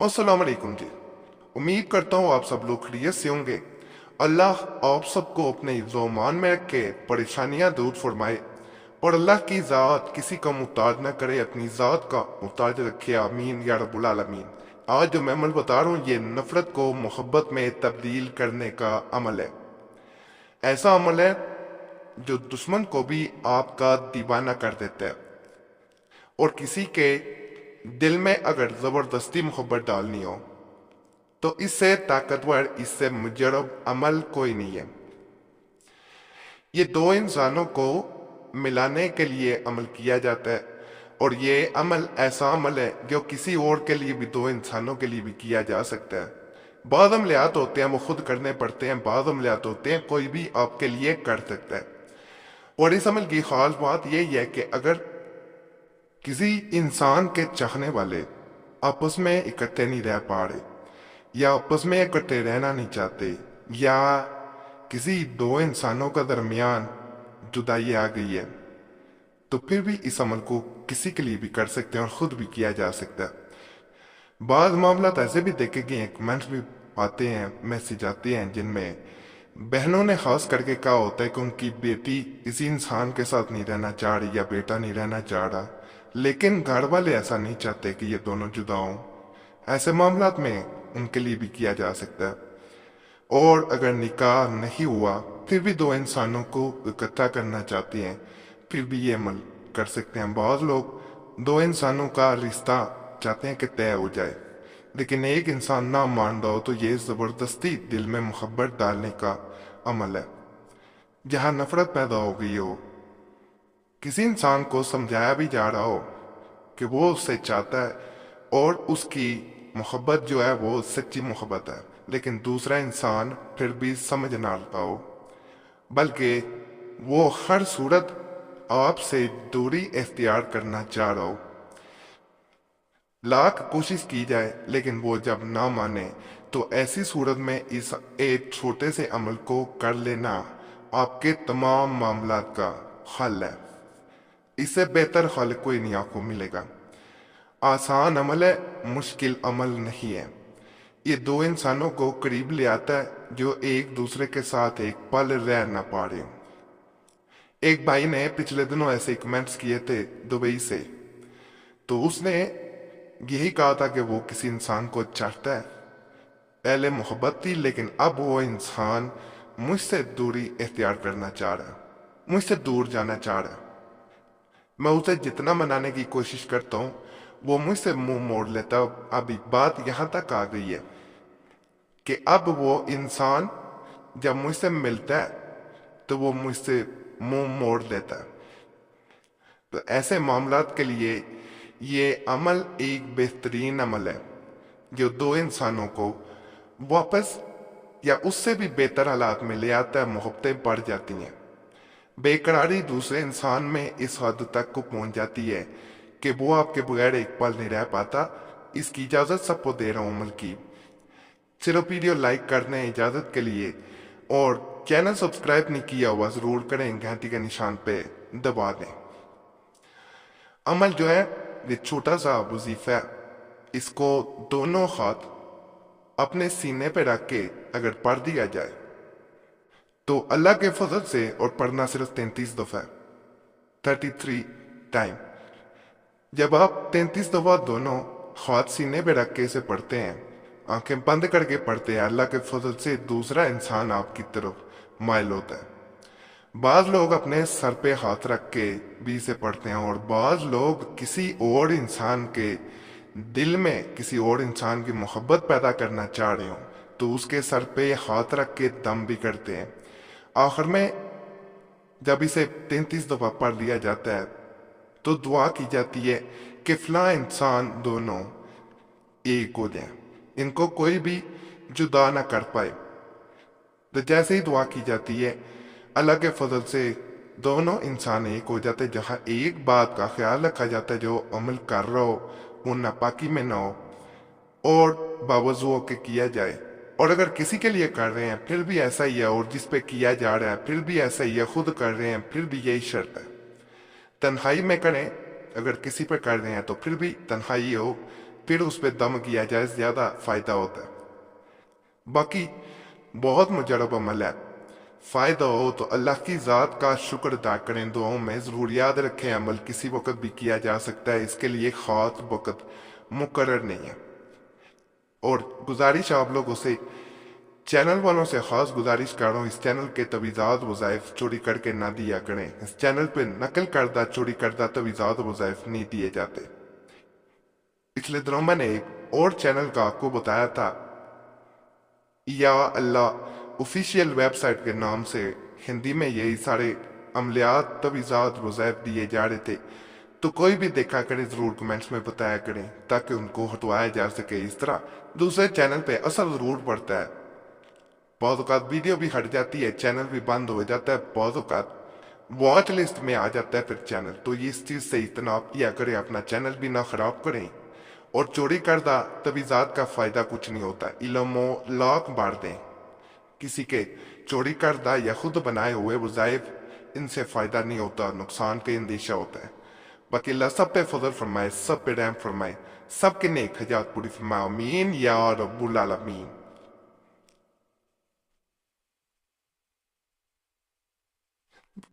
السلام علیکم جی۔ امید کرتا ہوں آپ سب لوگ خیریت سے ہوں گے۔ اللہ آپ سب کو اپنے حفظ و امان میں رکھ کے پریشانیاں دور فرمائے اور اللہ کی ذات کسی کا محتاج نہ کرے، اپنی ذات کا محتاج رکھے، آمین یا رب العالمین۔ آج جو میں عمل بتا رہا ہوں یہ نفرت کو محبت میں تبدیل کرنے کا عمل ہے۔ ایسا عمل ہے جو دشمن کو بھی آپ کا دیوانہ کر دیتا ہے، اور کسی کے دل میں اگر زبردستی محبت ڈالنی ہو تو اس سے طاقتور، اس سے مجرب عمل کوئی نہیں ہے۔ یہ دو انسانوں کو ملانے کے لیے عمل کیا جاتا ہے، اور یہ عمل ایسا عمل ہے جو کسی اور کے لیے بھی، دو انسانوں کے لیے بھی کیا جا سکتا ہے۔ بعض عملیات ہوتے ہیں وہ خود کرنے پڑتے ہیں، بعض عملیات ہوتے ہیں کوئی بھی آپ کے لیے کر سکتا ہے۔ اور اس عمل کی خاص بات یہ ہے کہ اگر کسی انسان کے چاہنے والے آپس میں اکٹھے نہیں رہ پا رہے، یا آپس میں اکٹھے رہنا نہیں چاہتے، یا کسی دو انسانوں کا درمیان جدائی آ گئی ہے، تو پھر بھی اس عمل کو کسی کے لیے بھی کر سکتے ہیں اور خود بھی کیا جا سکتا ہے۔ بعض معاملات ایسے بھی دیکھے گئے ہیں، کمنٹس بھی آتے ہیں، میسیج آتے ہیں جن میں بہنوں نے خاص کر کے کہا ہوتا ہے کہ ان کی بیٹی کسی انسان کے ساتھ نہیں رہنا چاہ رہی یا بیٹا نہیں رہنا چاہ رہا، لیکن گھر والے ایسا نہیں چاہتے کہ یہ دونوں جدا ہوں۔ ایسے معاملات میں ان کے لیے بھی کیا جا سکتا ہے۔ اور اگر نکاح نہیں ہوا پھر بھی دو انسانوں کو اکٹھا کرنا چاہتے ہیں، پھر بھی یہ عمل کر سکتے ہیں۔ بعض لوگ دو انسانوں کا رشتہ چاہتے ہیں کہ طے ہو جائے، لیکن ایک انسان نہ مانتا ہو، تو یہ زبردستی دل میں محبت ڈالنے کا عمل ہے۔ جہاں نفرت پیدا ہو گئی ہو، کسی انسان کو سمجھایا بھی جا رہا ہو کہ وہ اس سے چاہتا ہے اور اس کی محبت جو ہے وہ سچی محبت ہے، لیکن دوسرا انسان پھر بھی سمجھ نہ رہا ہو، بلکہ وہ ہر صورت آپ سے دوری اختیار کرنا چاہ رہا ہو، لاکھ کوشش کی جائے لیکن وہ جب نہ مانے، تو ایسی صورت میں اس ایک چھوٹے سے عمل کو کر لینا آپ کے تمام معاملات کا حل ہے۔ اس سے بہتر حل کوئی نہیں آپ کو ملے گا۔ آسان عمل ہے، مشکل عمل نہیں ہے۔ یہ دو انسانوں کو قریب لے آتا ہے جو ایک دوسرے کے ساتھ ایک پل رہ نہ پا رہے۔ ایک بھائی نے پچھلے دنوں ایسے کمنٹس کیے تھے دبئی سے، تو اس نے یہی کہا تھا کہ وہ کسی انسان کو چاہتا ہے، پہلے محبت تھی لیکن اب وہ انسان مجھ سے دوری اختیار کرنا چاہ رہا ہے، مجھ سے دور جانا چاہ رہا ہے۔ میں اسے جتنا منانے کی کوشش کرتا ہوں وہ مجھ سے منہ موڑ لیتا۔ ابھی بات یہاں تک آ گئی ہے کہ اب وہ انسان جب مجھ سے ملتا ہے تو وہ مجھ سے منہ موڑ لیتا ہے۔ تو ایسے معاملات کے لیے یہ عمل ایک بہترین عمل ہے جو دو انسانوں کو واپس یا اس سے بھی بہتر حالات میں لے آتا ہے، محبتیں بڑھ جاتی ہیں۔ بے قراری دوسرے انسان میں اس حد تک کو پہنچ جاتی ہے کہ وہ آپ کے بغیر ایک پل نہیں رہ پاتا۔ اس کی اجازت سب کو دے رہا ہوں عمل کی۔ صرف ویڈیو لائک کر دیں اجازت کے لیے، اور چینل سبسکرائب نہیں کیا ہوا ضرور کریں، گھنٹی کے نشان پہ دبا دیں۔ عمل جو ہے یہ چھوٹا سا وظیفہ ہے، اس کو دونوں ہاتھ اپنے سینے پہ رکھ کے اگر پڑھ دیا جائے تو اللہ کے فضل سے، اور پڑھنا صرف 33 دفعہ ہے، 33 ٹائم۔ جب آپ 33 دفعہ دونوں ہاتھ سینے پہ رکھ کے اسے پڑھتے ہیں، آنکھیں بند کر کے پڑھتے ہیں، اللہ کے فضل سے دوسرا انسان آپ کی طرف مائل ہوتا ہے۔ بعض لوگ اپنے سر پہ ہاتھ رکھ کے بھی اسے پڑھتے ہیں، اور بعض لوگ کسی اور انسان کے دل میں کسی اور انسان کی محبت پیدا کرنا چاہ رہے ہوں تو اس کے سر پہ ہاتھ رکھ کے دم بھی کرتے ہیں۔ آخر میں جب اسے 33 دفعہ پڑھ لیا جاتا ہے تو دعا کی جاتی ہے کہ فلاں انسان دونوں ایک ہو جائیں، ان کو کوئی بھی جدا نہ کر پائے۔ تو جیسے ہی دعا کی جاتی ہے اللہ کے فضل سے دونوں انسان ایک ہو جاتے، جہاں ایک بات کا خیال رکھا جاتا ہے جو عمل کر رہا ہو وہ ناپاکی میں نہ ہو اور باوضو ہو کے کیا جائے۔ اور اگر کسی کے لیے کر رہے ہیں پھر بھی ایسا ہی ہے، اور جس پہ کیا جا رہا ہے پھر بھی ایسا ہی ہے، خود کر رہے ہیں پھر بھی یہی شرط ہے۔ تنہائی میں کریں، اگر کسی پہ کر رہے ہیں تو پھر بھی تنہائی ہو، پھر اس پہ دم کیا جائے زیادہ فائدہ ہوتا ہے۔ باقی بہت مجرب عمل ہے، فائدہ ہو تو اللہ کی ذات کا شکر ادا کریں، دعاؤں میں ضرور یاد رکھیں عمل کسی وقت بھی کیا جا سکتا ہے، اس کے لیے خاص وقت مقرر نہیں ہے۔ اور گزارش آپ لوگوں سے، چینل والوں سے خاص گزارش کر رہا ہوں، اس چینل کے تویزات وظائف چوری کر کے نہ دیا کریں، اس چینل پہ نقل کردہ چوری کردہ تویزات وظائف نہیں دیے جاتے۔ پچھلے دنوں میں نے ایک اور چینل کا آپ کو بتایا تھا، یا اللہ آفیشیل ویب سائٹ کے نام سے ہندی میں یہی سارے عملیات تویزات وظائف دیے جا رہے تھے، تو کوئی بھی دیکھا کرے ضرور کمنٹس میں بتایا کریں تاکہ ان کو ہٹوایا جا سکے۔ اس طرح دوسرے چینل پہ اثر ضرور پڑتا ہے، بعض اوقات ویڈیو بھی ہٹ جاتی ہے، چینل بھی بند ہو جاتا ہے، بعض اوقات واچ لسٹ میں آ جاتا ہے پھر چینل، تو یہ اس چیز سے اجتناب کیا کریں، اپنا چینل بھی نہ خراب کریں۔ اور چوری کردہ تویزات کا فائدہ کچھ نہیں ہوتا، علم و لاک بار دیں، کسی کے چوری کردہ یا خود بنائے ہوئے وظائف ان سے فائدہ نہیں ہوتا، نقصان کا اندیشہ ہوتا ہے۔ باقی اللہ سب پہ فضل فرمائے، سب پہ رحم فرمائے، سب کے نیک حجات پوری فرمائے، آمین یا رب العالمین۔